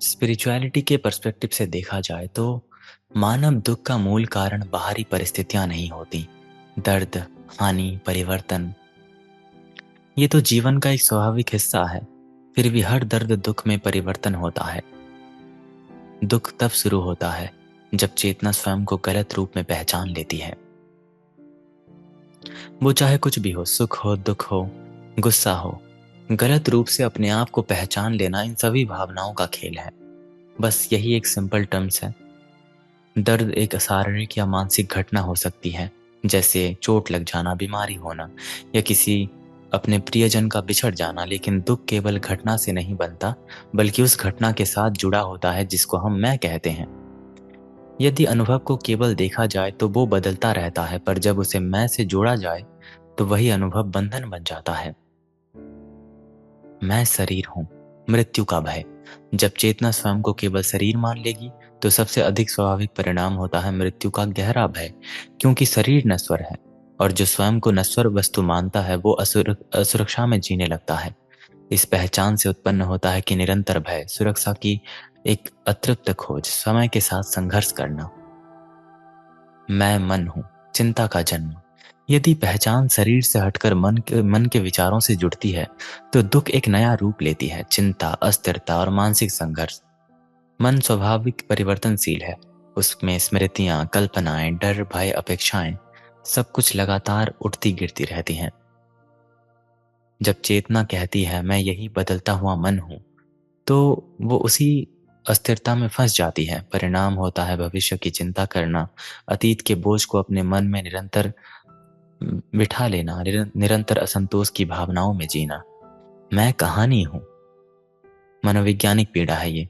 स्पिरिचुअलिटी के पर्सपेक्टिव से देखा जाए तो मानव दुख का मूल कारण बाहरी परिस्थितियां नहीं होती। दर्द, हानि, परिवर्तन, ये तो जीवन का एक स्वाभाविक हिस्सा है। फिर भी हर दर्द दुख में परिवर्तन होता है। दुख तब शुरू होता है जब चेतना स्वयं को गलत रूप में पहचान लेती है। वो चाहे कुछ भी हो, सुख हो, दुख हो, गुस्सा हो, गलत रूप से अपने आप को पहचान लेना इन सभी भावनाओं का खेल है। बस यही एक सिंपल टर्म्स है। दर्द एक शारीरिक या मानसिक घटना हो सकती है, जैसे चोट लग जाना, बीमारी होना या किसी अपने प्रियजन का बिछड़ जाना। लेकिन दुख केवल घटना से नहीं बनता, बल्कि उस घटना के साथ जुड़ा होता है जिसको हम मैं कहते हैं। यदि अनुभव को केवल देखा जाए तो वो बदलता रहता है, पर जब उसे मैं से जोड़ा जाए तो वही अनुभव बंधन बन जाता है। मैं शरीर हूं, मृत्यु का भय। जब चेतना स्वयं को केवल शरीर मान लेगी तो सबसे अधिक स्वाभाविक परिणाम होता है मृत्यु का गहरा भय, क्योंकि शरीर नश्वर है और जो स्वयं को नश्वर वस्तु मानता है वो असुरक्षा में जीने लगता है। इस पहचान से उत्पन्न होता है कि निरंतर भय, सुरक्षा की एक अतृप्त खोज, समय के साथ संघर्ष करना। मैं मन हूं, चिंता का जन्म। यदि पहचान शरीर से हटकर मन के विचारों से जुड़ती है तो दुख एक नया रूप लेती है, चिंता, अस्थिरता और मानसिक संघर्ष। मन स्वाभाविक परिवर्तनशील है। उसमें स्मृतियां, कल्पनाएं, डर, भय, अपेक्षाएं, सब कुछ लगातार उठती गिरती रहती हैं। जब चेतना कहती है मैं यही बदलता हुआ मन हूं, तो वो उसी अस्थिरता में फंस जाती है। परिणाम होता है भविष्य की चिंता करना, अतीत के बोझ को अपने मन में निरंतर बिठा लेना, निरंतर असंतोष की भावनाओं में जीना। मैं कहानी हूं, मनोवैज्ञानिक पीड़ा है ये।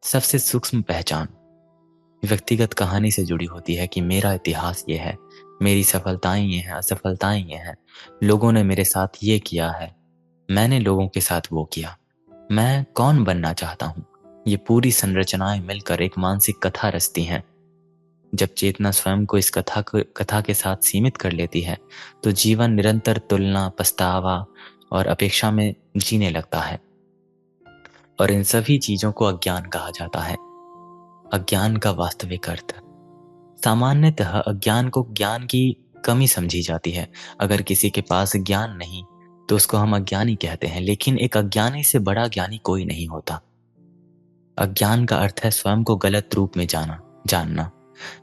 सबसे सूक्ष्म पहचान व्यक्तिगत कहानी से जुड़ी होती है कि मेरा इतिहास ये है, मेरी सफलताएं ये हैं, असफलताएं ये हैं, लोगों ने मेरे साथ ये किया है, मैंने लोगों के साथ वो किया, मैं कौन बनना चाहता हूं। ये पूरी संरचनाएं मिलकर एक मानसिक कथा रचती हैं। जब चेतना स्वयं को इस कथा के साथ सीमित कर लेती है, तो जीवन निरंतर तुलना, पछतावा और अपेक्षा में जीने लगता है। और इन सभी चीजों को अज्ञान कहा जाता है। अज्ञान का वास्तविक अर्थ। सामान्यतः अज्ञान को ज्ञान की कमी समझी जाती है। अगर किसी के पास ज्ञान नहीं, तो उसको हम अज्ञानी कहते हैं, लेकिन एक अज्ञानी से बड़ा ज्ञानी कोई नहीं होता। अज्ञान का अर्थ है स्वयं को गलत रूप में जानना।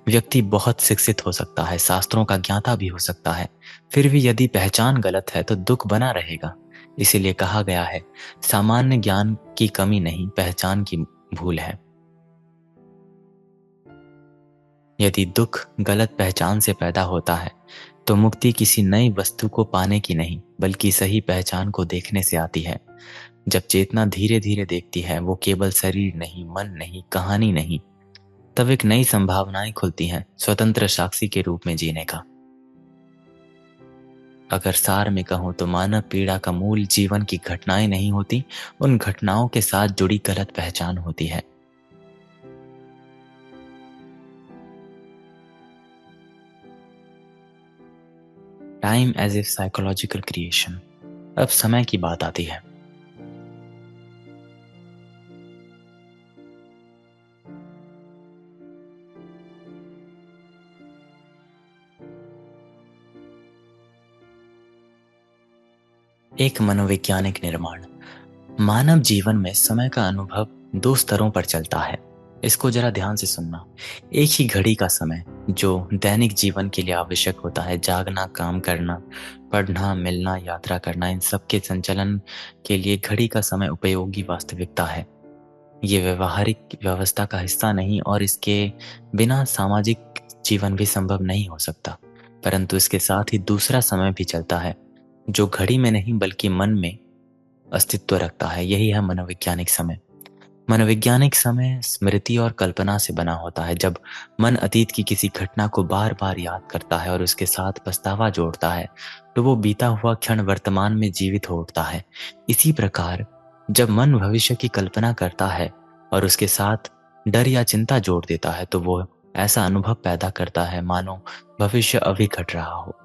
व्यक्ति बहुत शिक्षित हो सकता है, शास्त्रों का ज्ञाता भी हो सकता है, फिर भी यदि पहचान गलत है तो दुख बना रहेगा। इसीलिए कहा गया है, सामान्य ज्ञान की कमी नहीं, पहचान की भूल है। यदि दुख गलत पहचान से पैदा होता है, तो मुक्ति किसी नई वस्तु को पाने की नहीं, बल्कि सही पहचान को देखने से आती है। जब चेतना धीरे धीरे देखती है, वो केवल शरीर नहीं, मन नहीं, कहानी नहीं, तब एक नई संभावनाएं खुलती हैं, स्वतंत्र साक्षी के रूप में जीने का। अगर सार में कहूं तो मानव पीड़ा का मूल जीवन की घटनाएं नहीं होती, उन घटनाओं के साथ जुड़ी गलत पहचान होती है। Time as a psychological creation. अब समय की बात आती है। एक मनोवैज्ञानिक निर्माण। मानव जीवन में समय का अनुभव दो स्तरों पर चलता है। इसको जरा ध्यान से सुनना। एक ही घड़ी का समय जो दैनिक जीवन के लिए आवश्यक होता है, जागना, काम करना, पढ़ना, मिलना, यात्रा करना, इन सब के संचालन के लिए घड़ी का समय उपयोगी वास्तविकता है। ये व्यवहारिक व्यवस्था का हिस्सा नहीं, और इसके बिना सामाजिक जीवन भी संभव नहीं हो सकता। परंतु इसके साथ ही दूसरा समय भी चलता है, जो घड़ी में नहीं बल्कि मन में अस्तित्व रखता है। यही है मनोवैज्ञानिक समय। मनोवैज्ञानिक समय स्मृति और कल्पना से बना होता है। जब मन अतीत की किसी घटना को बार बार याद करता है और उसके साथ पछतावा जोड़ता है, तो वो बीता हुआ क्षण वर्तमान में जीवित हो उठता है। इसी प्रकार जब मन भविष्य की कल्पना करता है और उसके साथ डर या चिंता जोड़ देता है, तो वो ऐसा अनुभव पैदा करता है मानो भविष्य अभी घट रहा हो।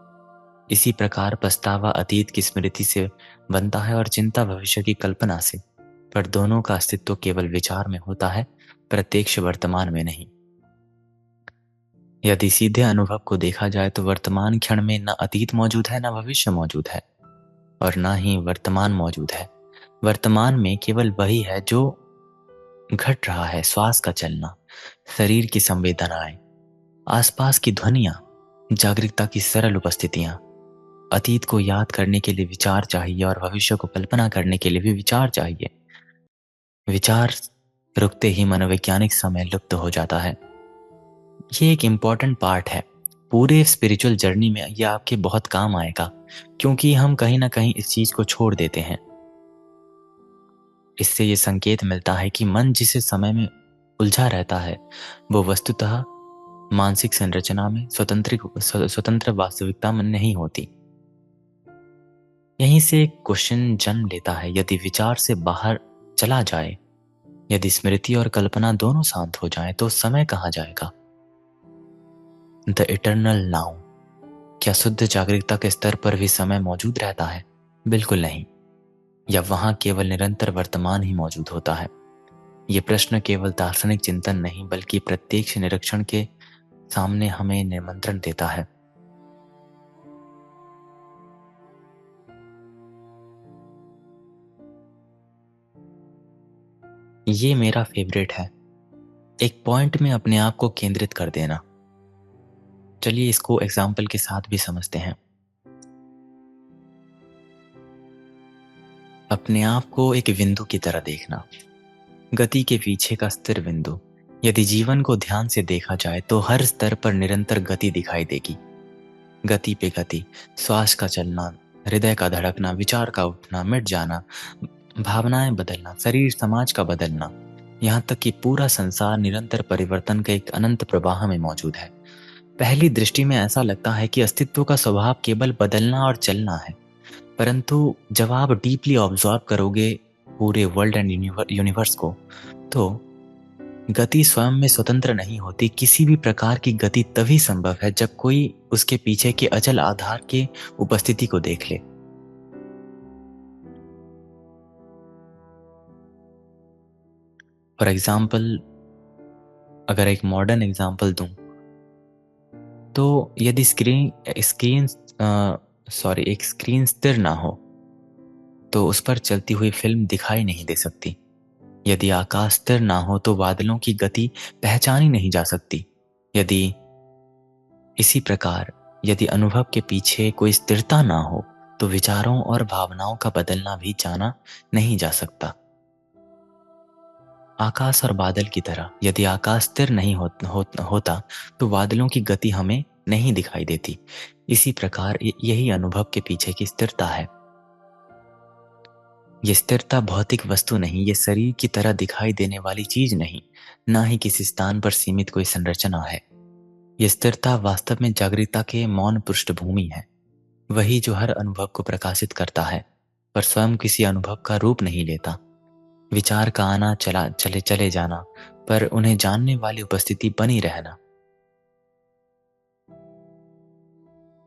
इसी प्रकार पछतावा अतीत की स्मृति से बनता है और चिंता भविष्य की कल्पना से। पर दोनों का अस्तित्व केवल विचार में होता है, प्रत्यक्ष वर्तमान में नहीं। यदि सीधे अनुभव को देखा जाए तो वर्तमान क्षण में न अतीत मौजूद है, न भविष्य मौजूद है, और न ही वर्तमान मौजूद है। वर्तमान में केवल वही है जो घट रहा है। श्वास का चलना, शरीर की संवेदनाएं, आसपास की ध्वनियां, जागरूकता की सरल उपस्थितियां। अतीत को याद करने के लिए विचार चाहिए और भविष्य को कल्पना करने के लिए भी विचार चाहिए। विचार रुकते ही मनोवैज्ञानिक समय लुप्त हो जाता है। ये एक इम्पॉर्टेंट पार्ट है पूरे स्पिरिचुअल जर्नी में। ये आपके बहुत काम आएगा, क्योंकि हम कहीं ना कहीं इस चीज को छोड़ देते हैं। इससे ये संकेत मिलता है कि मन जिस समय में उलझा रहता है, वो वस्तुतः मानसिक संरचना में स्वतंत्र वास्तविकता में नहीं होती। यहीं से एक क्वेश्चन जन्म लेता है, यदि विचार से बाहर चला जाए, यदि स्मृति और कल्पना दोनों शांत हो जाएं, तो समय कहाँ जाएगा? The eternal now. क्या शुद्ध जागरूकता के स्तर पर भी समय मौजूद रहता है? बिल्कुल नहीं। या वहां केवल निरंतर वर्तमान ही मौजूद होता है? ये प्रश्न केवल दार्शनिक चिंतन नहीं, बल्कि प्रत्यक्ष निरीक्षण के सामने हमें निमंत्रण देता है। ये मेरा फेवरेट है, एक पॉइंट में अपने आप को केंद्रित कर देना। चलिए इसको एग्जाम्पल के साथ भी समझते हैं। अपने आप को एक बिंदु की तरह देखना, गति के पीछे का स्थिर बिंदु। यदि जीवन को ध्यान से देखा जाए तो हर स्तर पर निरंतर गति दिखाई देगी। गति पे गति, श्वास का चलना, हृदय का धड़कना, विचार का उठना, मिट जाना, भावनाएं बदलना, शरीर समाज का बदलना, यहाँ तक कि पूरा संसार निरंतर परिवर्तन के एक अनंत प्रवाह में मौजूद है। पहली दृष्टि में ऐसा लगता है कि अस्तित्व का स्वभाव केवल बदलना और चलना है, परंतु जब आप डीपली ऑब्जर्व करोगे पूरे वर्ल्ड एंड यूनिवर्स को, तो गति स्वयं में स्वतंत्र नहीं होती। किसी भी प्रकार की गति तभी संभव है जब कोई उसके पीछे के अचल आधार की उपस्थिति को देख ले। फॉर एग्जाम्पल, अगर एक मॉडर्न एग्जाम्पल दूं, तो यदि स्क्रीन स्क्रीन सॉरी एक स्क्रीन स्थिर ना हो तो उस पर चलती हुई फिल्म दिखाई नहीं दे सकती। यदि आकाश स्थिर ना हो तो बादलों की गति पहचानी नहीं जा सकती। यदि इसी प्रकार यदि अनुभव के पीछे कोई स्थिरता ना हो तो विचारों और भावनाओं का बदलना भी जाना नहीं जा सकता। आकाश और बादल की तरह यदि आकाश स्थिर नहीं होता तो बादलों की गति हमें नहीं दिखाई देती। इसी प्रकार यही अनुभव के पीछे की स्थिरता है। ये स्थिरता भौतिक वस्तु नहीं, ये शरीर की तरह दिखाई देने वाली चीज नहीं, ना ही किसी स्थान पर सीमित कोई संरचना है। ये स्थिरता वास्तव में जागृता के मौन पृष्ठभूमि है, वही जो हर अनुभव को प्रकाशित करता है, पर स्वयं किसी अनुभव का रूप नहीं लेता। विचार का आना चला चले चले जाना, पर उन्हें जानने वाली उपस्थिति बनी रहना।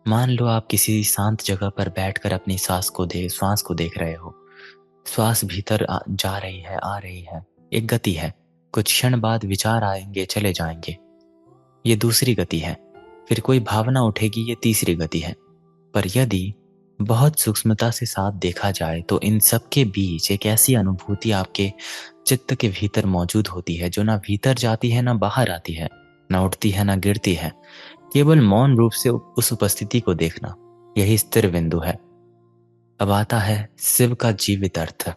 मान लो आप किसी शांत जगह पर बैठकर अपनी श्वास को देख रहे हो। श्वास भीतर जा रही है, आ रही है, एक गति है। कुछ क्षण बाद विचार आएंगे, चले जाएंगे, ये दूसरी गति है। फिर कोई भावना उठेगी, ये तीसरी गति है। पर यदि बहुत सूक्ष्मता से साथ देखा जाए तो इन सब के बीच एक ऐसी अनुभूति आपके चित्त के भीतर मौजूद होती है जो ना भीतर जाती है, ना बाहर आती है, ना उठती है, ना गिरती है। केवल मौन रूप से उस उपस्थिति को देखना, यही स्थिर बिंदु है। अब आता है शिव का जीवित अर्थ।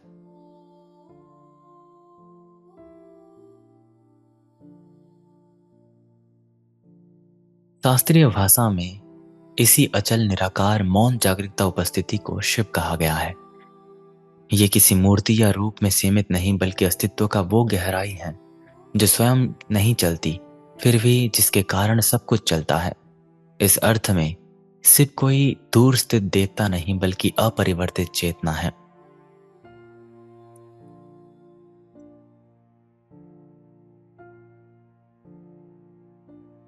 शास्त्रीय भाषा में इसी अचल निराकार मौन जागृता उपस्थिति को शिव कहा गया है। ये किसी मूर्ति या रूप में सीमित नहीं, बल्कि अस्तित्व का वो गहराई है जो स्वयं नहीं चलती, फिर भी जिसके कारण सब कुछ चलता है। इस अर्थ में शिव कोई दूर स्थित देवता नहीं, बल्कि अपरिवर्तित चेतना है।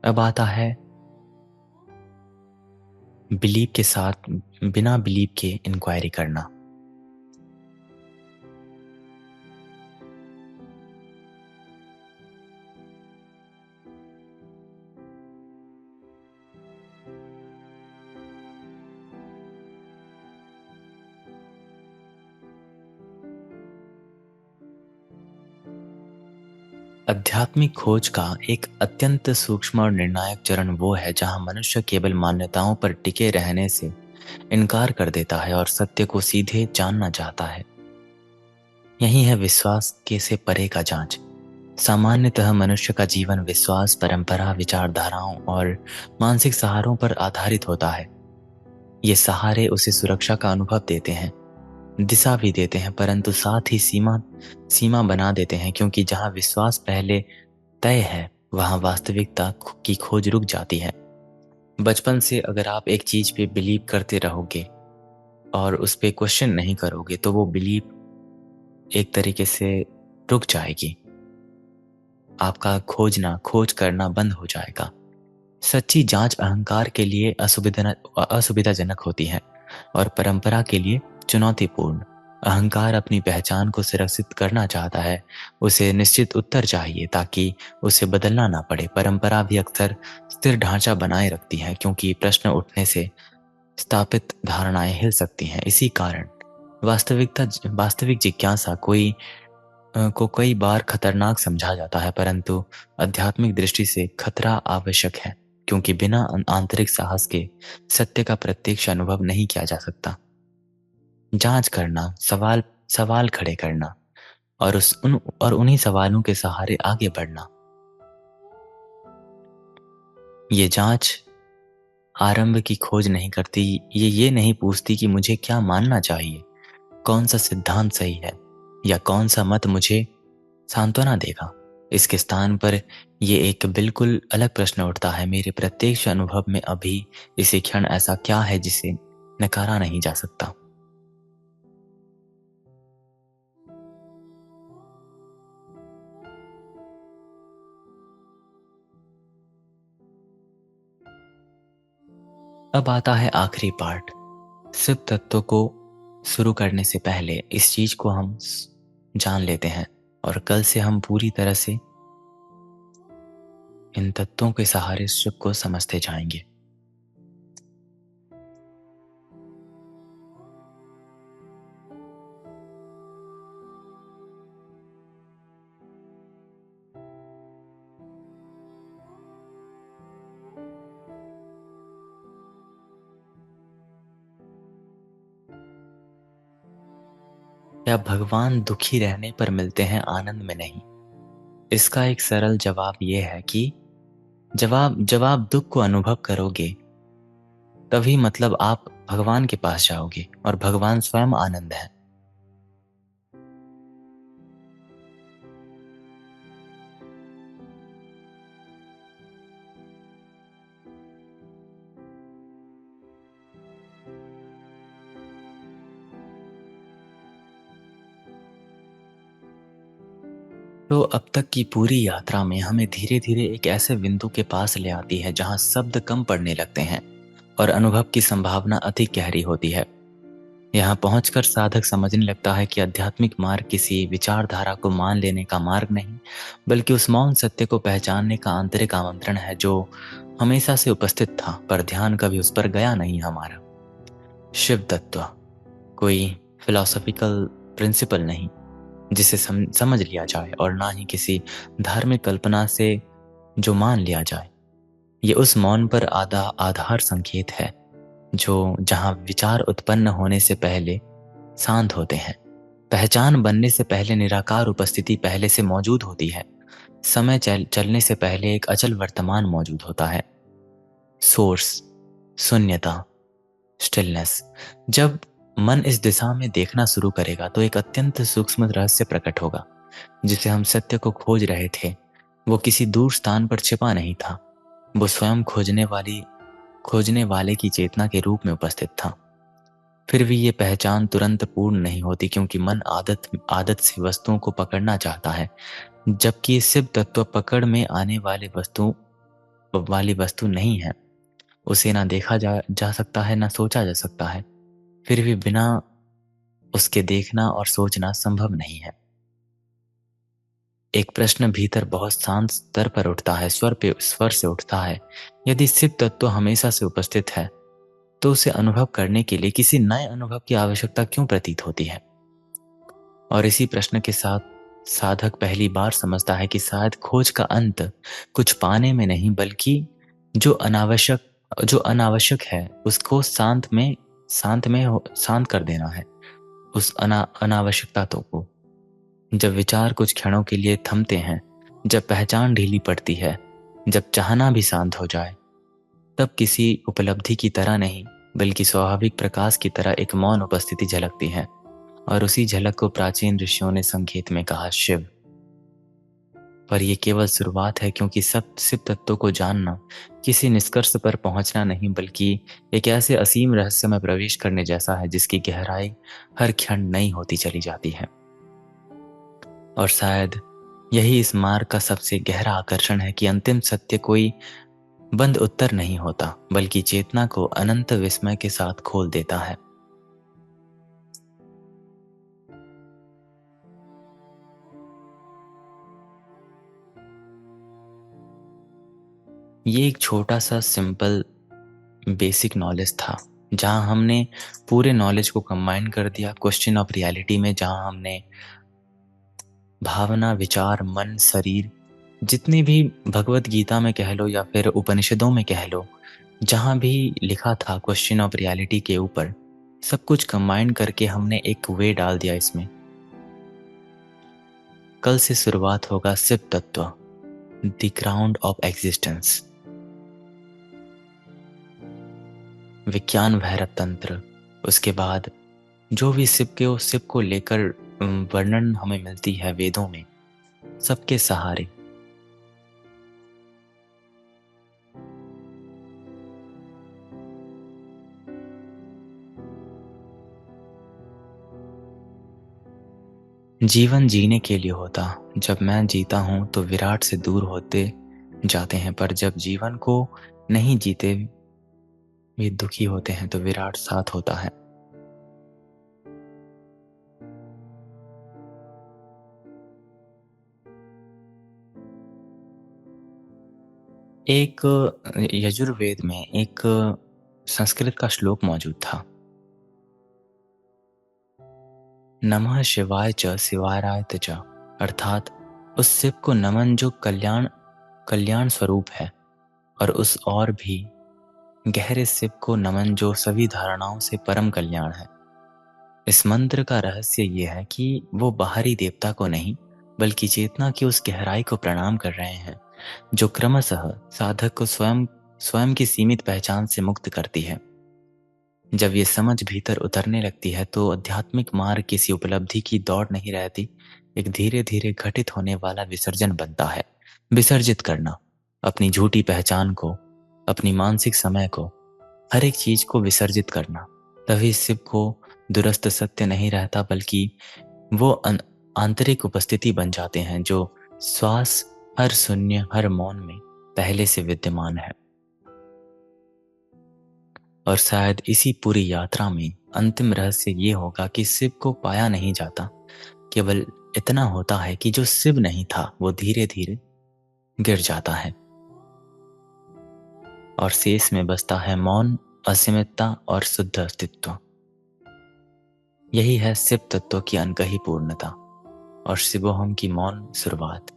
अब आता है बिलीव के साथ बिना बिलीव के इंक्वायरी करना। आध्यात्मिक खोज का एक अत्यंत सूक्ष्म और निर्णायक चरण वो है जहां मनुष्य केवल मान्यताओं पर टिके रहने से इनकार कर देता है और सत्य को सीधे जानना चाहता है। यही है विश्वास के से परे का जांच। सामान्यतः मनुष्य का जीवन विश्वास, परंपरा, विचारधाराओं और मानसिक सहारों पर आधारित होता है। ये सहारे उसे सुरक्षा का अनुभव देते हैं, दिशा भी देते हैं, परंतु साथ ही सीमा सीमा बना देते हैं, क्योंकि जहां विश्वास पहले तय है वहां वास्तविकता की खोज रुक जाती है। बचपन से अगर आप एक चीज पे बिलीव करते रहोगे और उस पे क्वेश्चन नहीं करोगे तो वो बिलीव एक तरीके से रुक जाएगी। आपका खोज करना बंद हो जाएगा। सच्ची जांच अहंकार के लिए असुविधाजनक होती है और परंपरा के लिए चुनौतीपूर्ण। अहंकार अपनी पहचान को सुरक्षित करना चाहता है, उसे निश्चित उत्तर चाहिए ताकि उसे बदलना ना पड़े। परंपरा भी अक्सर स्थिर ढांचा बनाए रखती है, क्योंकि प्रश्न उठने से स्थापित धारणाएं हिल सकती हैं। इसी कारण वास्तविक जिज्ञासा को कई बार खतरनाक समझा जाता है, परंतु आध्यात्मिक दृष्टि से खतरा आवश्यक है, क्योंकि बिना आंतरिक साहस के सत्य का प्रत्यक्ष अनुभव नहीं किया जा सकता। जांच करना, सवाल सवाल खड़े करना और उन्हीं सवालों के सहारे आगे बढ़ना। ये जांच आरंभ की खोज नहीं करती। ये नहीं पूछती कि मुझे क्या मानना चाहिए, कौन सा सिद्धांत सही है या कौन सा मत मुझे सांत्वना देगा। इसके स्थान पर ये एक बिल्कुल अलग प्रश्न उठता है, मेरे प्रत्यक्ष अनुभव में अभी इसी क्षण ऐसा क्या है जिसे नकारा नहीं जा सकता। अब आता है आखिरी पार्ट। शिव तत्व को शुरू करने से पहले इस चीज को हम जान लेते हैं, और कल से हम पूरी तरह से इन तत्वों के सहारे शिव को समझते जाएंगे। क्या भगवान दुखी रहने पर मिलते हैं, आनंद में नहीं? इसका एक सरल जवाब यह है कि जब आप दुख को अनुभव करोगे, तभी मतलब आप भगवान के पास जाओगे, और भगवान स्वयं आनंद है। तो अब तक की पूरी यात्रा में हमें धीरे धीरे एक ऐसे बिंदु के पास ले आती है जहां शब्द कम पड़ने लगते हैं और अनुभव की संभावना अधिक गहरी होती है। यहाँ पहुंचकर साधक समझने लगता है कि आध्यात्मिक मार्ग किसी विचारधारा को मान लेने का मार्ग नहीं, बल्कि उस मौन सत्य को पहचानने का आंतरिक आमंत्रण है जो हमेशा से उपस्थित था, पर ध्यान कभी उस पर गया नहीं हमारा। शिव तत्व कोई फिलोसॉफिकल प्रिंसिपल नहीं जिसे समझ लिया जाए, और ना ही किसी धार्मिक कल्पना से जो मान लिया जाए। ये उस मौन पर आधार संकेत है जो जहाँ विचार उत्पन्न होने से पहले शांत होते हैं, पहचान बनने से पहले निराकार उपस्थिति पहले से मौजूद होती है, समय चलने से पहले एक अचल वर्तमान मौजूद होता है। सोर्स, शून्यता, स्टिलनेस। जब मन इस दिशा में देखना शुरू करेगा तो एक अत्यंत सूक्ष्म रहस्य प्रकट होगा। जिसे हम सत्य को खोज रहे थे, वो किसी दूर स्थान पर छिपा नहीं था, वो स्वयं खोजने वाले की चेतना के रूप में उपस्थित था। फिर भी ये पहचान तुरंत पूर्ण नहीं होती, क्योंकि मन आदत से वस्तुओं को पकड़ना चाहता है, जबकि शिव तत्व पकड़ में आने वाली वस्तु नहीं है। उसे ना देखा जा सकता है, ना सोचा जा सकता है। फिर भी बिना उसके देखना और सोचना संभव नहीं है। एक प्रश्न भीतर बहुत शांत स्तर पर उठता है, स्वर से उठता है। यदि शिव तत्व हमेशा से उपस्थित है, तो उसे अनुभव करने के लिए किसी नए अनुभव की आवश्यकता क्यों प्रतीत होती है? और इसी प्रश्न के साथ साधक पहली बार समझता है कि शायद खोज का अंत कुछ पाने में नहीं, बल्कि जो अनावश्यक है उसको शांत कर देना है, उस अनावश्यकता को। जब विचार कुछ क्षणों के लिए थमते हैं, जब पहचान ढीली पड़ती है, जब चाहना भी शांत हो जाए, तब किसी उपलब्धि की तरह नहीं, बल्कि स्वाभाविक प्रकाश की तरह एक मौन उपस्थिति झलकती है। और उसी झलक को प्राचीन ऋषियों ने संकेत में कहा शिव। पर यह केवल शुरुआत है, क्योंकि सब शिव तत्व को जानना किसी निष्कर्ष पर पहुंचना नहीं, बल्कि एक ऐसे असीम रहस्य में प्रवेश करने जैसा है जिसकी गहराई हर क्षण नई होती चली जाती है। और शायद यही इस मार्ग का सबसे गहरा आकर्षण है कि अंतिम सत्य कोई बंद उत्तर नहीं होता, बल्कि चेतना को अनंत विस्मय के साथ खोल देता है। ये एक छोटा सा सिंपल बेसिक नॉलेज था, जहां हमने पूरे नॉलेज को कंबाइन कर दिया क्वेश्चन ऑफ रियलिटी में, जहां हमने भावना, विचार, मन, शरीर, जितनी भी भगवत गीता में कह लो या फिर उपनिषदों में कह लो, जहां भी लिखा था क्वेश्चन ऑफ रियलिटी के ऊपर, सब कुछ कंबाइन करके हमने एक वे डाल दिया इसमें। कल से शुरुआत होगा शिव तत्व, द ग्राउंड ऑफ एग्जिस्टेंस। विज्ञान भैरव तंत्र, उसके बाद जो भी शिव को लेकर वर्णन हमें मिलती है वेदों में, सबके सहारे। जीवन जीने के लिए होता, जब मैं जीता हूं तो विराट से दूर होते जाते हैं, पर जब जीवन को नहीं जीते वे दुखी होते हैं तो विराट साथ होता है। एक यजुर्वेद में एक संस्कृत का श्लोक मौजूद था। नमः शिवाय च शिवाराय च, अर्थात उस शिव को नमन जो कल्याण कल्याण स्वरूप है, और उस और भी गहरे शिव को नमन जो सभी धारणाओं से परम कल्याण है। इस मंत्र का रहस्य ये है कि वो बाहरी देवता को नहीं, बल्कि चेतना की उस गहराई को प्रणाम कर रहे हैं जो क्रमशः साधक को स्वयं स्वयं की सीमित पहचान से मुक्त करती है। जब ये समझ भीतर उतरने लगती है तो आध्यात्मिक मार्ग किसी उपलब्धि की दौड़ नहीं रहती, एक धीरे धीरे घटित होने वाला विसर्जन बनता है। विसर्जित करना, अपनी झूठी पहचान को, अपनी मानसिक समय को, हर एक चीज को विसर्जित करना, तभी शिव को दुरस्त सत्य नहीं रहता, बल्कि वो आंतरिक उपस्थिति बन जाते हैं जो श्वास, हर शून्य, हर मौन में पहले से विद्यमान है। और शायद इसी पूरी यात्रा में अंतिम रहस्य ये होगा कि शिव को पाया नहीं जाता, केवल इतना होता है कि जो शिव नहीं था वो धीरे धीरे गिर जाता है, और शेष में बसता है मौन, असीमितता और शुद्ध अस्तित्व। यही है शिव तत्व की अनकही पूर्णता और शिवोहम की मौन शुरुआत।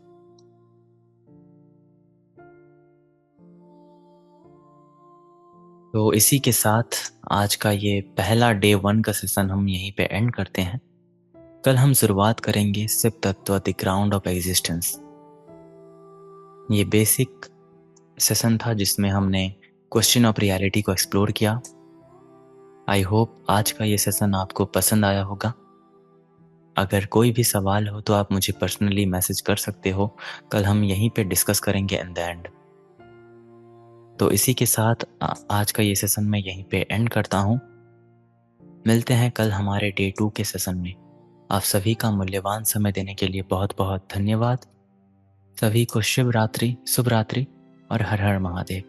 तो इसी के साथ आज का ये पहला डे 1 का सेशन हम यहीं पे एंड करते हैं। कल हम शुरुआत करेंगे शिव तत्व द ग्राउंड ऑफ एग्जिस्टेंस। ये बेसिक सेशन था जिसमें हमने क्वेश्चन ऑफ रियलिटी को एक्सप्लोर किया। आई होप आज का ये सेशन आपको पसंद आया होगा। अगर कोई भी सवाल हो तो आप मुझे पर्सनली मैसेज कर सकते हो, कल हम यहीं पे डिस्कस करेंगे इन द एंड। तो इसी के साथ आज का ये सेशन मैं यहीं पे एंड करता हूँ। मिलते हैं कल हमारे डे 2 के सेशन में। आप सभी का मूल्यवान समय देने के लिए बहुत बहुत धन्यवाद। सभी को शुभ रात्रि, और हर हर महादेव।